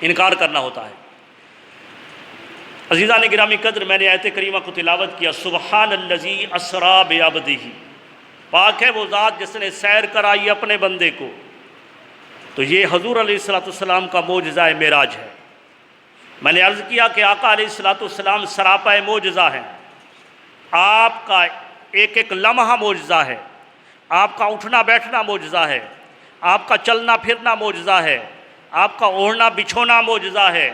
انکار کرنا ہوتا ہے۔ عزیزان گرامی قدر، میں نے آیت کریمہ کو تلاوت کیا، سبحان الذی اسریٰ بعبدہ، پاک ہے وہ ذات جس نے سیر کرائی اپنے بندے کو۔ تو یہ حضور علیہ السلام کا معجزہ معراج ہے۔ میں نے عرض کیا کہ آقا علیہ السلام سراپا معجزہ ہیں، آپ کا ایک ایک لمحہ معجزہ ہے، آپ کا اٹھنا بیٹھنا معجزہ ہے، آپ کا چلنا پھرنا معجزہ ہے، آپ کا اوڑھنا بچھونا معجزہ ہے۔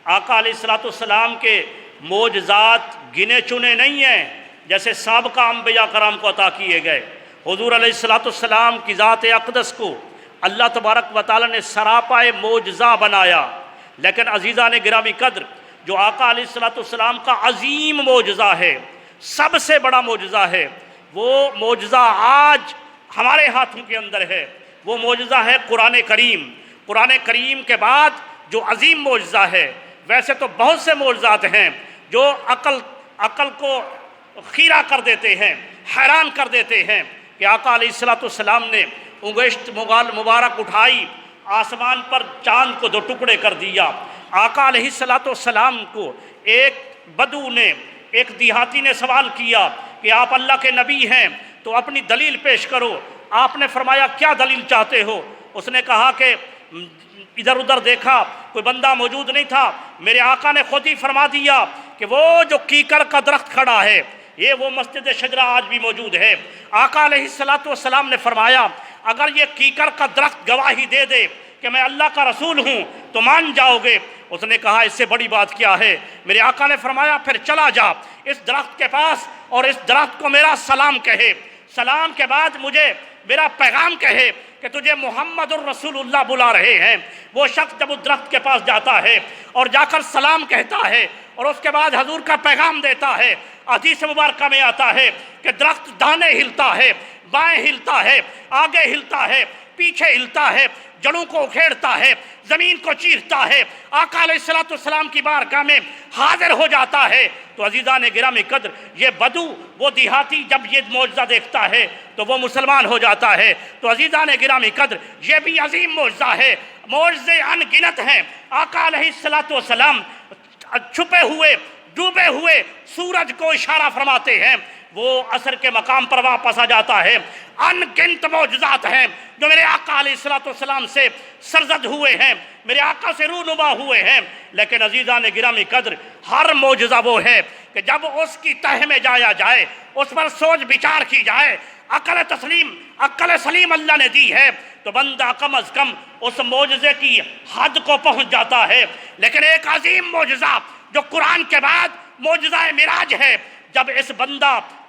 آقا علیہ السلام کے معجزات گنے چنے نہیں ہیں جیسے سابقہ انبیاء کرام کو عطا کیے گئے۔ حضور علیہ السلام کی ذات اقدس کو اللہ تبارک و تعالیٰ نے سراپا معجزہ بنایا۔ لیکن عزیزان گرامی قدر، جو آقا علیہ السلام کا عظیم معجزہ ہے، سب سے بڑا معجزہ ہے، وہ معجزہ آج ہمارے ہاتھوں کے اندر ہے، وہ معجزہ ہے قرآن کریم۔ قرآن کریم کے بعد جو عظیم معجزہ ہے، ویسے تو بہت سے معجزات ہیں جو عقل کو خیرہ کر دیتے ہیں، حیران کر دیتے ہیں کہ آقا علیہ السلام نے انگشت مبارک اٹھائی، آسمان پر چاند کو دو ٹکڑے کر دیا۔ آقا علیہ السلام کو ایک بدو نے، ایک دیہاتی نے سوال کیا کہ آپ اللہ کے نبی ہیں تو اپنی دلیل پیش کرو۔ آپ نے فرمایا کیا دلیل چاہتے ہو؟ اس نے کہا کہ ادھر ادھر دیکھا، کوئی بندہ موجود نہیں تھا، میرے آقا نے خود ہی فرما دیا کہ وہ جو کیکر کا درخت کھڑا ہے، یہ وہ مسجد شجرہ آج بھی موجود ہے۔ آقا علیہ السلام نے فرمایا اگر یہ کیکر کا درخت گواہی دے دے کہ میں اللہ کا رسول ہوں تو مان جاؤ گے۔ اس نے کہا اس سے بڑی بات کیا ہے؟ میرے آقا نے فرمایا پھر چلا جا اس درخت کے پاس اور اس درخت کو میرا سلام کہے، سلام کے بعد مجھے میرا پیغام کہے کہ تجھے محمد الرسول اللہ بلا رہے ہیں۔ وہ شخص جب اس درخت کے پاس جاتا ہے اور جا کر سلام کہتا ہے اور اس کے بعد حضور کا پیغام دیتا ہے، حدیث مبارکہ میں آتا ہے کہ درخت دانے ہلتا ہے، بائیں ہلتا ہے، آگے ہلتا ہے، پیچھے ہلتا ہے، جڑوں کو اکھیڑتا ہے، زمین کو چیرتا ہے، آقا علیہ السلام کی بارگاہ میں حاضر ہو جاتا ہے۔ تو عزیزان گرامی قدر، یہ بدو، وہ دیہاتی جب یہ معجزہ دیکھتا ہے تو وہ مسلمان ہو جاتا ہے۔ تو عزیزان گرامی قدر، یہ بھی عظیم معجزہ ہے، معجزے ان گنت ہیں۔ آقا علیہ السلام چھپے ہوئے ڈوبے ہوئے سورج کو اشارہ فرماتے ہیں، وہ عصر کے مقام پر واپس آ جاتا ہے۔ ان گنت معجزات ہیں جو میرے آقا علیہ السلام سے سرزد ہوئے ہیں، میرے آقا سے رونما ہوئے ہیں۔ لیکن عزیزان گرامی قدر، ہر معجزہ وہ ہے کہ جب اس کی تہ میں جایا جائے، اس پر سوچ بچار کی جائے، عقل سلیم اللہ نے دی ہے تو بندہ کم از کم اس معجزے کی حد کو پہنچ جاتا ہے۔ لیکن ایک عظیم معجزہ جو قرآن کے بعد معجزہ معراج ہے،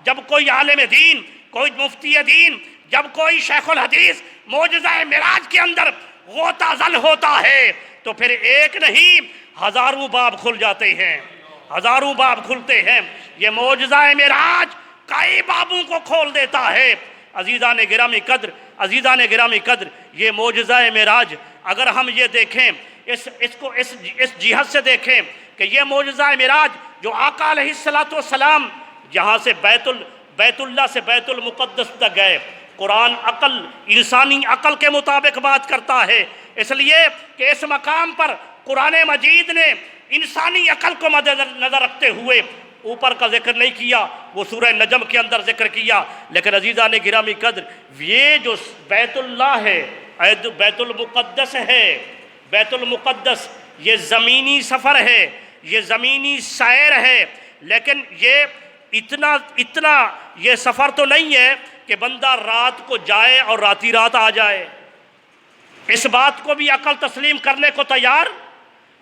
جب کوئی عالم دین، کوئی مفتی دین، جب کوئی شیخ الحدیث معجزہ معراج کے اندر غوطہ زل ہوتا ہے تو پھر ایک نہیں ہزاروں باب کھل جاتے ہیں، ہزاروں باب کھلتے ہیں۔ یہ معجزہ معراج کئی بابوں کو کھول دیتا ہے۔ عزیزان گرامی قدر، یہ معجزہ معراج اگر ہم یہ دیکھیں، اس جہت سے دیکھیں کہ یہ معجزہ معراج جو آقا علیہ السلام جہاں سے بیت اللہ سے بیت المقدس تک گئے، قرآن انسانی عقل کے مطابق بات کرتا ہے، اس لیے کہ اس مقام پر قرآن مجید نے انسانی عقل کو مد نظر رکھتے ہوئے اوپر کا ذکر نہیں کیا، وہ سورہ نجم کے اندر ذکر کیا۔ لیکن عزیزان گرامی قدر، یہ جو بیت اللہ ہے، بیت المقدس ہے، بیت المقدس یہ زمینی سفر ہے، یہ زمینی سیر ہے، لیکن یہ اتنا یہ سفر تو نہیں ہے کہ بندہ رات کو جائے اور راتی رات آ جائے۔ اس بات کو بھی عقل تسلیم کرنے کو تیار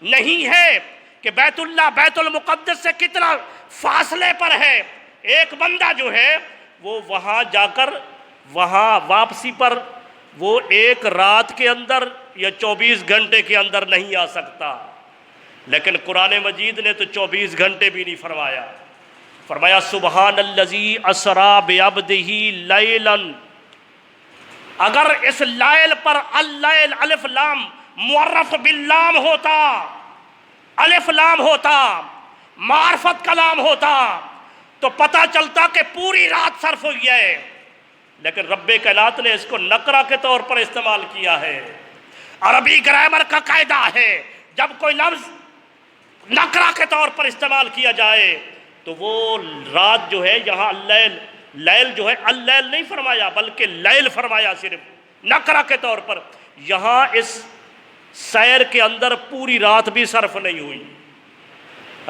نہیں ہے کہ بیت اللہ بیت المقدس سے کتنا فاصلے پر ہے۔ ایک بندہ جو ہے وہ وہاں جا کر وہاں واپسی پر وہ ایک رات کے اندر یا 24 گھنٹے کے اندر نہیں آ سکتا، لیکن قرآن مجید نے تو 24 گھنٹے بھی نہیں فرمایا۔ فرمایا سبحان الذی اسریٰ بعبدہ لیلا۔ اگر اس لیل پر اللیل الف لام معرف باللام ہوتا، الف لام ہوتا، معرفت کا لام ہوتا تو پتہ چلتا کہ پوری رات صرف ہوئی ہے، لیکن رب کائنات نے اس کو نکرہ کے طور پر استعمال کیا ہے۔ عربی گرامر کا قاعدہ ہے جب کوئی لفظ نکرہ کے طور پر استعمال کیا جائے تو وہ رات جو ہے یہاں اللیل، لیل جو ہے اللیل نہیں فرمایا بلکہ لیل فرمایا صرف نکرہ کے طور پر۔ یہاں اس سیر کے اندر پوری رات بھی صرف نہیں ہوئی،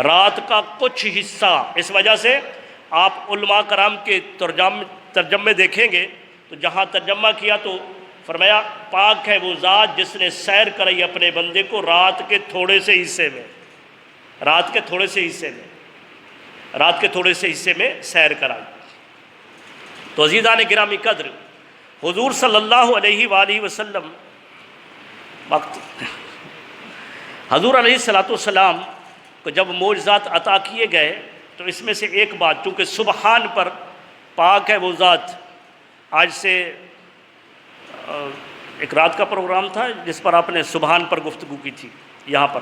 رات کا کچھ حصہ۔ اس وجہ سے آپ علماء کرام کے ترجمے دیکھیں گے تو جہاں ترجمہ کیا تو فرمایا پاک ہے وہ ذات جس نے سیر کرائی اپنے بندے کو رات کے تھوڑے سے حصے میں، رات کے تھوڑے سے حصے میں، رات کے تھوڑے سے حصے میں سیر کرائی۔ تو عزیزان گرامی قدر، حضور صلی اللہ علیہ وآلہ وسلم وقت حضور علیہ السلام کو جب معجزات عطا کیے گئے تو اس میں سے ایک بات، چونکہ سبحان پر پاک ہے وہ ذات، آج سے ایک رات کا پروگرام تھا جس پر آپ نے سبحان پر گفتگو کی تھی یہاں پر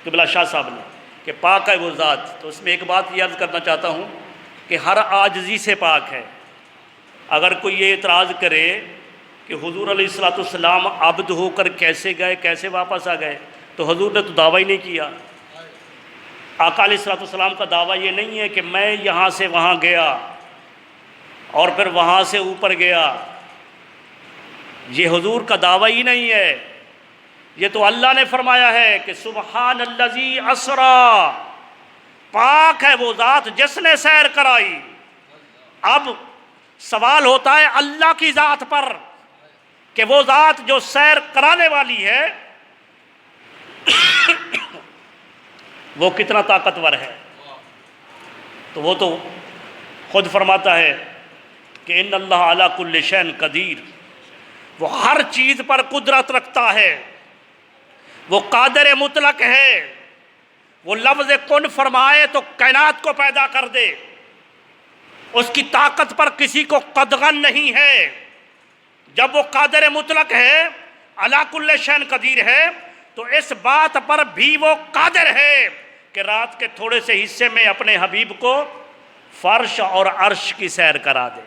قبلہ شاہ صاحب نے، کہ پاک ہے وہ ذات۔ تو اس میں ایک بات یہ عرض کرنا چاہتا ہوں کہ ہر عاجزی سے پاک ہے۔ اگر کوئی یہ اعتراض کرے کہ حضور علیہ السلام عبد ہو کر کیسے گئے، کیسے واپس آ گئے، تو حضور نے تو دعویٰ ہی نہیں کیا۔ آقا علیہ السلام کا دعویٰ یہ نہیں ہے کہ میں یہاں سے وہاں گیا اور پھر وہاں سے اوپر گیا، یہ حضور کا دعویٰ ہی نہیں ہے۔ یہ تو اللہ نے فرمایا ہے کہ سبحان الذی اسریٰ، پاک ہے وہ ذات جس نے سیر کرائی۔ اب سوال ہوتا ہے اللہ کی ذات پر کہ وہ ذات جو سیر کرانے والی ہے وہ کتنا طاقتور ہے۔ تو وہ تو خود فرماتا ہے کہ ان اللہ علی کل شیء قدیر، وہ ہر چیز پر قدرت رکھتا ہے، وہ قادر مطلق ہے، وہ لفظ کن فرمائے تو کائنات کو پیدا کر دے، اس کی طاقت پر کسی کو قدغن نہیں ہے۔ جب وہ قادر مطلق ہے، علی کل شیء قدیر ہے، تو اس بات پر بھی وہ قادر ہے کہ رات کے تھوڑے سے حصے میں اپنے حبیب کو فرش اور عرش کی سیر کرا دے،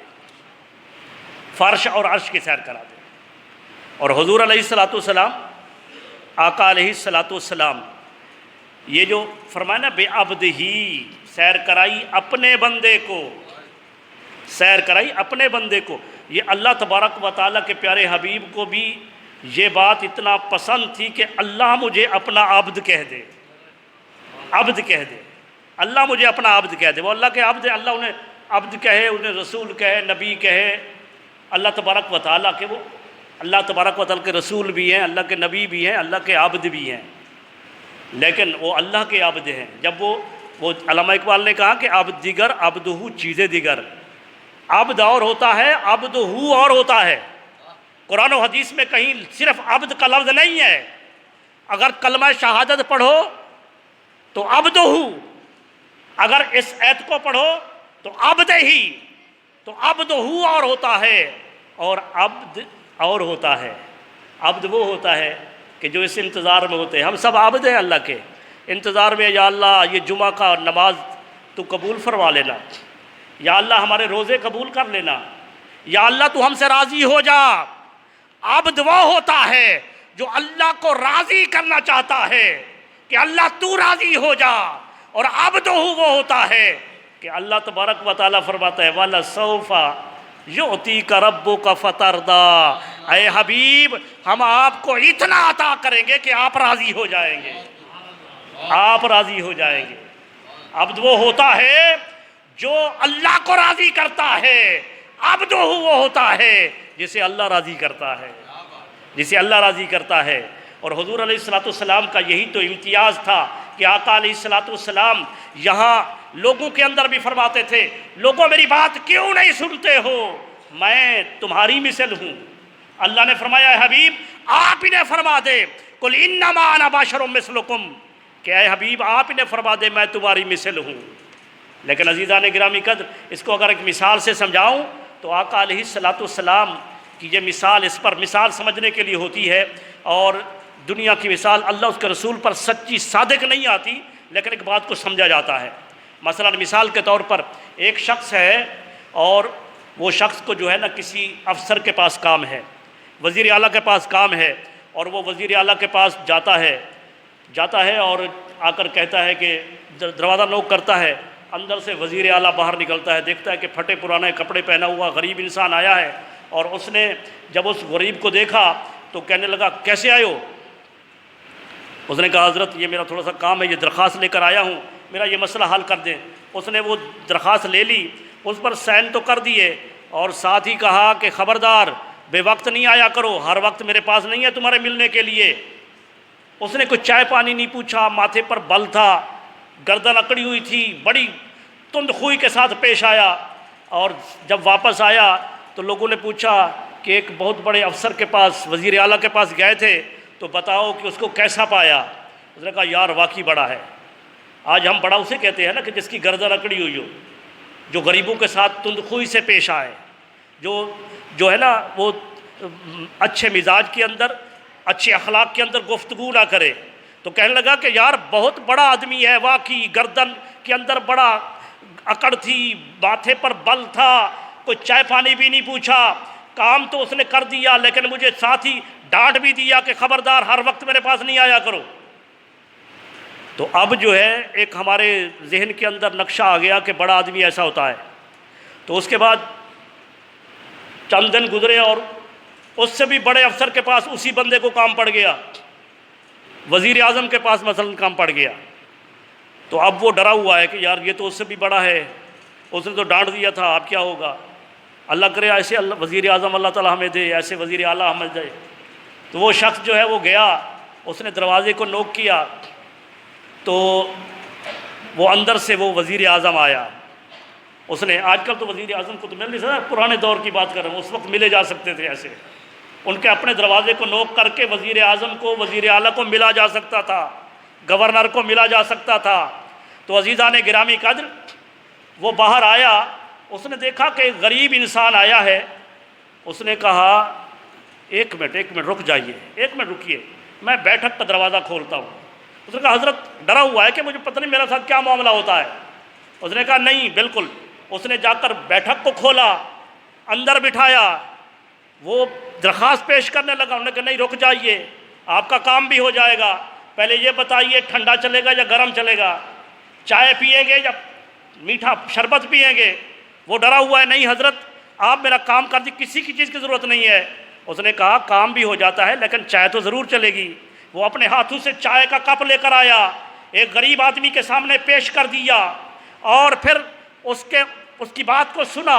فرش اور عرش کی سیر کرا دے۔ اور حضور علیہ السلام، آقا علیہ السلام، یہ جو فرمایا نا بے عبد ہی، سیر کرائی اپنے بندے کو، سیر کرائی اپنے بندے کو، یہ اللہ تبارک و تعالیٰ کے پیارے حبیب کو بھی یہ بات اتنا پسند تھی کہ اللہ مجھے اپنا عبد کہہ دے، عبد کہہ دے، اللہ مجھے اپنا عبد کہہ دے۔ وہ اللہ کے عبد، اللہ انہیں عبد کہے، انہیں رسول کہے، نبی کہے، اللہ تبارک و تعالیٰ کے، وہ اللہ تبارک و تعالیٰ کے رسول بھی ہیں، اللہ کے نبی بھی ہیں، اللہ کے عبد بھی ہیں، لیکن وہ اللہ کے عبد ہیں۔ جب وہ علامہ اقبال نے کہا کہ عبد دیگر عبدہ چیزیں دیگر، عبد اور ہوتا ہے، عبدہ اور ہوتا ہے۔ قرآن و حدیث میں کہیں صرف عبد کا لفظ نہیں ہے، اگر کلمہ شہادت پڑھو تو عبدہ، اگر اس ایت کو پڑھو تو عبد ہی، تو عبدہ اور ہوتا ہے اور عبد اور ہوتا ہے۔ عبد وہ ہوتا ہے کہ جو اس انتظار میں ہوتے ہیں، ہم سب عبد ہیں اللہ کے، انتظار میں یا اللہ یہ جمعہ کا نماز تو قبول فرما لینا، یا اللہ ہمارے روزے قبول کر لینا، یا اللہ تو ہم سے راضی ہو جا۔ عبد وہ ہوتا ہے جو اللہ کو راضی کرنا چاہتا ہے کہ اللہ تو راضی ہو جا، اور عبدہ وہ ہوتا ہے کہ اللہ تبارک و تعالیٰ فرماتا ہے وَلَسَوْفَ يُعْتِيكَ رَبُّكَ فَتَرْضَىٰ، اے حبیب ہم آپ کو اتنا عطا کریں گے کہ آپ راضی ہو جائیں گے، آپ راضی ہو جائیں گے۔ عبد وہ ہوتا ہے جو اللہ کو راضی کرتا ہے، عبدہ وہ ہوتا ہے جسے اللہ راضی کرتا ہے، جسے اللہ راضی کرتا ہے۔ اور حضور علیہ السلام کا یہی تو امتیاز تھا کہ آقا علیہ السلام یہاں لوگوں کے اندر بھی فرماتے تھے، لوگوں میری بات کیوں نہیں سنتے ہو، میں تمہاری مثل ہوں۔ اللہ نے فرمایا اے حبیب آپ انہیں فرما دے قل انما انا بشر مثلکم، کہ اے حبیب آپ انہیں فرما دے میں تمہاری مثل ہوں۔ لیکن عزیزان گرامی قدر، اس کو اگر ایک مثال سے سمجھاؤں تو آقا علیہ السلام کی یہ مثال اس پر مثال سمجھنے کے لیے ہوتی ہے، اور دنیا کی مثال اللہ اس کے رسول پر سچی صادق نہیں آتی، لیکن ایک بات کو سمجھا جاتا ہے۔ مثلا مثال کے طور پر ایک شخص ہے اور وہ شخص کو جو ہے نا کسی افسر کے پاس کام ہے، وزیر اعلیٰ کے پاس کام ہے، اور وہ وزیر اعلیٰ کے پاس جاتا ہے جاتا ہے اور آ کر کہتا ہے کہ دروازہ نوک کرتا ہے، اندر سے وزیر اعلیٰ باہر نکلتا ہے، دیکھتا ہے کہ پھٹے پرانے کپڑے پہنا ہوا غریب انسان آیا ہے، اور اس نے جب اس غریب کو دیکھا تو کہنے لگا کیسے آئے ہو؟ اس نے کہا حضرت یہ میرا تھوڑا سا کام ہے، یہ درخواست لے کر آیا ہوں، میرا یہ مسئلہ حل کر دیں۔ اس نے وہ درخواست لے لی، اس پر سائن تو کر دیے، اور ساتھ ہی کہا کہ خبردار بے وقت نہیں آیا کرو، ہر وقت میرے پاس نہیں ہے تمہارے ملنے کے لیے۔ اس نے کچھ چائے پانی نہیں پوچھا، ماتھے پر بل تھا، گردن اکڑی ہوئی تھی، بڑی تند خوئی کے ساتھ پیش آیا، اور جب واپس آیا تو لوگوں نے پوچھا کہ ایک بہت بڑے افسر کے پاس، وزیر اعلیٰ کے پاس گئے تھے، تو بتاؤ کہ اس کو کیسا پایا؟ اس نے کہا یار واقعی بڑا ہے۔ آج ہم بڑا اسے کہتے ہیں نا کہ جس کی گردن اکڑی ہوئی ہو، جو غریبوں کے ساتھ تند خوئی سے پیش آئے، جو ہے نا وہ اچھے مزاج کے اندر، اچھے اخلاق کے اندر گفتگو نہ کرے۔ تو کہنے لگا کہ یار بہت بڑا آدمی ہے، واقعی گردن کے اندر بڑا اکڑ تھی، ماتھے پر بل تھا، کوئی چائے پانی بھی نہیں پوچھا، کام تو اس نے کر دیا، لیکن مجھے ساتھ ہی ڈانٹ بھی دیا کہ خبردار ہر وقت میرے پاس نہیں آیا کرو۔ تو اب جو ہے ایک ہمارے ذہن کے اندر نقشہ آ گیا کہ بڑا آدمی ایسا ہوتا ہے۔ تو اس کے بعد چند دن گزرے اور اس سے بھی بڑے افسر کے پاس اسی بندے کو کام پڑ گیا، وزیر اعظم کے پاس مثلا کام پڑ گیا۔ تو اب وہ ڈرا ہوا ہے کہ یار یہ تو اس سے بھی بڑا ہے، اس نے تو ڈانٹ دیا تھا، اب کیا ہوگا؟ اللہ کرے ایسے وزیر اعظم اللہ تعالیٰ ہمیں دے، ایسے وزیر اعلیٰ ہمیں دے۔ تو وہ شخص جو ہے وہ گیا، اس نے دروازے کو نوک کیا، تو وہ اندر سے وہ وزیر اعظم آیا۔ اس نے، آج کل تو وزیر اعظم کو تو مل نہیں سکتا، پرانے دور کی بات کر رہا ہوں، اس وقت ملے جا سکتے تھے ایسے، ان کے اپنے دروازے کو نوک کر کے وزیر اعظم کو، وزیر اعلیٰ کو ملا جا سکتا تھا، گورنر کو ملا جا سکتا تھا۔ تو عزیزان گرامی قدر، وہ باہر آیا، اس نے دیکھا کہ ایک غریب انسان آیا ہے۔ اس نے کہا ایک منٹ رک جائیے، ایک منٹ رکیے، میں بیٹھک کا دروازہ کھولتا ہوں۔ اس نے کہا حضرت ڈرا ہوا ہے کہ مجھے پتہ نہیں میرے ساتھ کیا معاملہ ہوتا ہے۔ اس نے کہا نہیں بالکل۔ اس نے جا کر بیٹھک کو کھولا، اندر بٹھایا، وہ درخواست پیش کرنے لگا۔ انہوں نے کہا نہیں رک جائیے، آپ کا کام بھی ہو جائے گا، پہلے یہ بتائیے ٹھنڈا چلے گا یا گرم چلے گا، چائے پیئیں گے یا میٹھا شربت پیئیں گے؟ وہ ڈرا ہوا ہے، نہیں حضرت آپ میرا کام کر دی، کسی کی چیز کی ضرورت نہیں ہے۔ اس نے کہا کام بھی ہو جاتا ہے لیکن چائے تو ضرور چلے گی۔ وہ اپنے ہاتھوں سے چائے کا کپ لے کر آیا، ایک غریب آدمی کے سامنے پیش کر دیا، اور پھر اس کی بات کو سنا،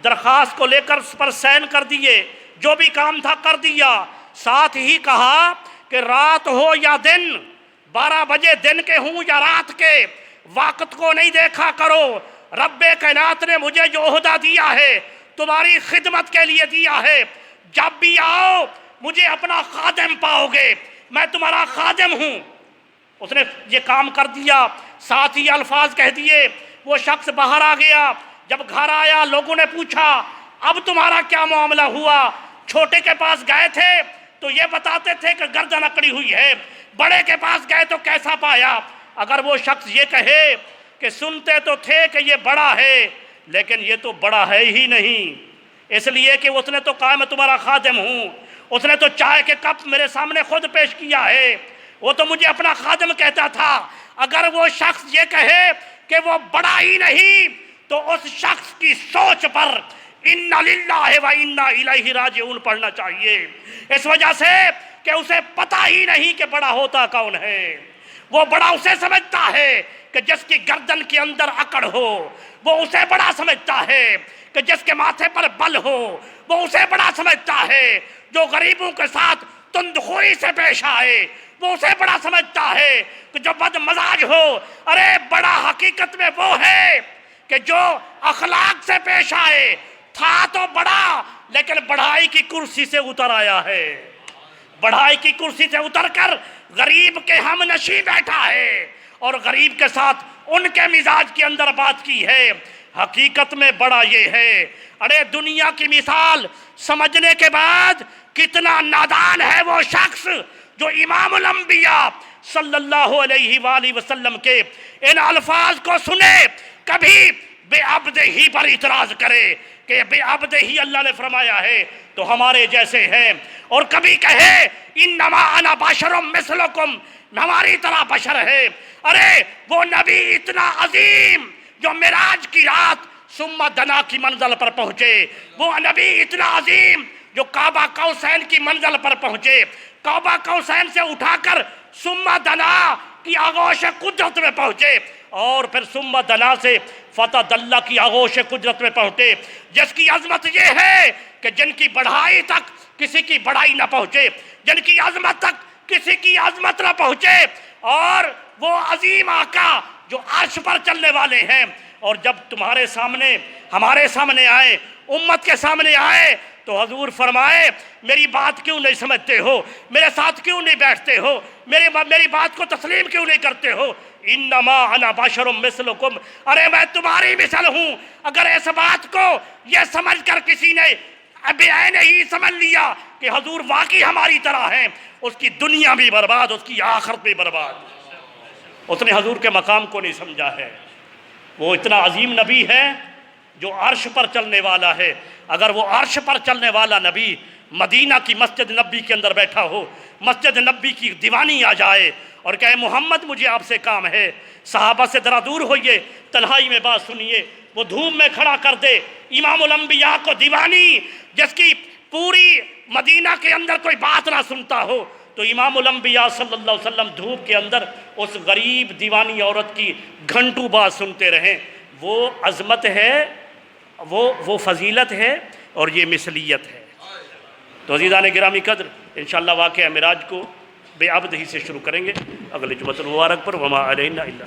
درخواست کو لے کر اس پر سائن کر دیے، جو بھی کام تھا کر دیا۔ ساتھ ہی کہا کہ رات ہو یا دن، 12 بجے دن کے ہوں یا رات کے، وقت کو نہیں دیکھا کرو، رب کائنات نے مجھے جو عہدہ دیا ہے تمہاری خدمت کے لیے دیا ہے، جب بھی آؤ مجھے اپنا خادم پاؤ گے، میں تمہارا خادم ہوں۔ اس نے یہ کام کر دیا، ساتھ ہی الفاظ کہہ دیے، وہ شخص باہر آ گیا۔ جب گھر آیا لوگوں نے پوچھا اب تمہارا کیا معاملہ ہوا؟ چھوٹے کے پاس گئے تھے تو یہ بتاتے تھے کہ گردن اکڑی ہوئی ہے، بڑے کے پاس گئے تو کیسا پایا؟ اگر وہ شخص یہ کہے کہ سنتے تو تھے کہ یہ بڑا ہے لیکن یہ تو بڑا ہے ہی نہیں، اس لیے کہ اس نے تو کہا میں تمہارا خادم ہوں، اس نے تو چائے کے کپ میرے سامنے خود پیش کیا ہے، وہ تو مجھے اپنا خادم کہتا تھا۔ اگر وہ شخص یہ کہے کہ وہ بڑا ہی نہیں تو اس شخص کی سوچ پر اِنَّا لِلَّهِ وَإِنَّا إِلَيْهِ راجعون پڑھنا چاہیے، اس وجہ سے کہ اسے پتہ ہی نہیں کہ بڑا ہوتا کون ہے۔ وہ بڑا اسے سمجھتا ہے کہ جس کی گردن کے اندر اکڑ ہو، وہ اسے بڑا سمجھتا ہے کہ جس کے ماتھے پر بل ہو، وہ اسے بڑا سمجھتا ہے، جو غریبوں کے ساتھ تندخوئی سے پیش آئے وہ اسے بڑا سمجھتا ہے، کہ جو بد مزاج ہو، ارے بڑا حقیقت میں وہ ہے کہ جو اخلاق سے پیش آئے، تھا تو بڑا لیکن بڑھائی کی کرسی سے اتر آیا ہے، بڑھائی کی کرسی سے اتر کر غریب کے ہم نشیں بیٹھا ہے اور غریب کے ساتھ ان کے مزاج کے اندر بات کی ہے۔ حقیقت میں بڑا یہ ہے، ارے دنیا کی مثال سمجھنے کے بعد کتنا نادان ہے وہ شخص جو امام الانبیاء صلی اللہ علیہ وآلہ وسلم کے ان الفاظ کو سنے، کبھی بے عبد ہی پر اعتراض کرے کہ بے عبد ہی اللہ نے فرمایا ہے تو ہمارے جیسے ہیں، اور کبھی کہے انما انا بشر مثلکم، ہماری طرح بشر ہے۔ ارے وہ نبی اتنا عظیم جو معراج کی رات ثم دنا کی منزل پر پہنچے، وہ نبی اتنا عظیم جو کعبہ قوسین کی منزل پر پہنچے، کعبہ قوسین سے اٹھا کر ثم دنا کی آغوش قدرت میں پہنچے، اور پھر ثم دنا سے فتح اللہ کی آغوش قدرت میں پہنچے، جس کی عظمت یہ ہے کہ جن کی بڑھائی تک کسی کی بڑھائی نہ پہنچے، جن کی عظمت تک کسی کی عظمت نہ پہنچے، اور وہ عظیم آقا جو عرش پر چلنے والے ہیں۔ اور جب تمہارے سامنے ہمارے سامنے آئے، امت کے سامنے آئے، تو حضور فرمائے میری بات کیوں نہیں سمجھتے ہو، میرے ساتھ کیوں نہیں بیٹھتے ہو، میری بات کو تسلیم کیوں نہیں کرتے ہو؟ انما انا بشر مثلکم، ارے میں تمہاری مثل ہوں۔ اگر اس بات کو یہ سمجھ کر کسی نے بعین ہی سمجھ لیا کہ حضور واقعی ہماری طرح ہیں، اس کی دنیا بھی برباد، اس کی آخرت بھی برباد۔ اس نے حضور کے مقام کو نہیں سمجھا ہے۔ وہ اتنا عظیم نبی ہے جو عرش پر چلنے والا ہے۔ اگر وہ عرش پر چلنے والا نبی مدینہ کی مسجد نبی کے اندر بیٹھا ہو، مسجد نبی کی دیوانی آ جائے اور کہے محمد مجھے آپ سے کام ہے، صحابہ سے ذرا دور ہوئیے، تنہائی میں بات سنیے، وہ دھوم میں کھڑا کر دے امام الانبیاء کو دیوانی، جس کی پوری مدینہ کے اندر کوئی بات نہ سنتا ہو، تو امام الانبیاء صلی اللہ علیہ وسلم دھوپ کے اندر اس غریب دیوانی عورت کی گھنٹوں بات سنتے رہیں۔ وہ عظمت ہے، وہ فضیلت ہے، اور یہ مثلیت ہے۔ تو عزیزان گرامی قدر، انشاءاللہ واقعہ معراج کو بے عبد ہی سے شروع کریں گے اگلے جمعۃ المبارک پر۔ وما علینا الا